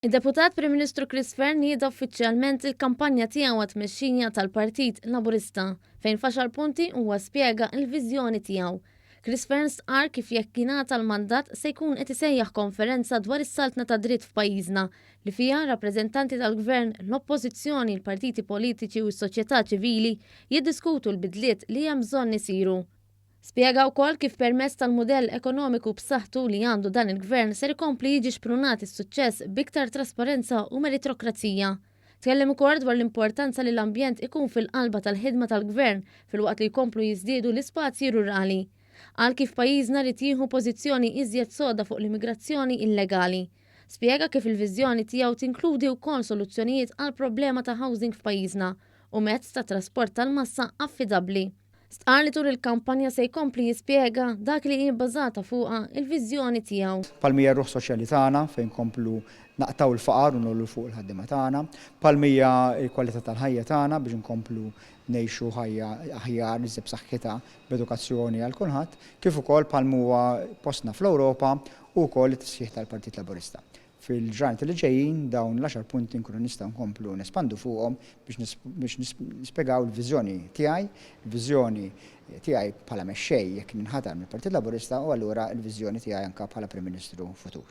Id-deputat Prim Ministru Fearne jieda uffiċjalment il-kampanja tiegħu għat-tmexxija tal-Partit Laburista fejn faxar punti huwa spjega l-viżjoni tiegħu. Fearne stqarr kif jekk jingħata l-mandat se jkun qed isejjaħ konferenza dwar is-saltna tad-dritt f'pajjiżna li fiha rappreżentanti tal-gvern, l-oppożizzjoni, l-partiti politiċi u s-soċjetà ċivili jiddiskutu l-bidliet li hemm bżonn isiru. Spjega wkoll kif permezz tal-mudell ekonomiku b'saħħtu li għandu dan il-gvern ser ikompli jiġi xprunat is-suċċess b'iktar trasparenza u meritokrazija. Tkellem ukoll dwar l-importanza li l-ambjent ikun fil-qalba tal-ħidma tal-gvern filwaqt li jkomplu jiżdiedu l-ispazji rurali. Għal kif pajjiżna rid jieħu pożizzjoni iżjed soda fuq l-immigrazzjoni illegali. Spjega kif il-viżjoni tiegħu tinkludi wkoll soluzzjonijiet għal problema ta' housing f'pajjiżna u mezz ta' trasport tal-massa affidabbli. Stqarr li tul il-kampanja se jkompli jispjega dak li hi bbażata fuqha il-viżjoni tiegħu. Palmija r-ruħ soċjali tagħna fejn komplu naqtaw il-faqar u nollu fuq il-ħaddiema tagħna, palmija l-kwalità tal-ħajja tagħna biex inkomplu ngħixu ħajja aħjar iżjed b'saħħitha b'edukazzjoni għal kulħadd, kif ukoll palmuwa postna fl-Ewropa u wkoll it-tisħiħ tal-Partit Laburista. Fil-ġranet li ġejjin dawn l-10 punti nkunu nistgħu nkomplu nespandu fuqhom biex nispjegaw il-viżjoni tiegħi, il-viżjoni tiegħi bħala Mexxej jekk ninħatar mill-Partit Laburista u allura l-viżjoni tiegħi anke bħala Prim Ministru futur.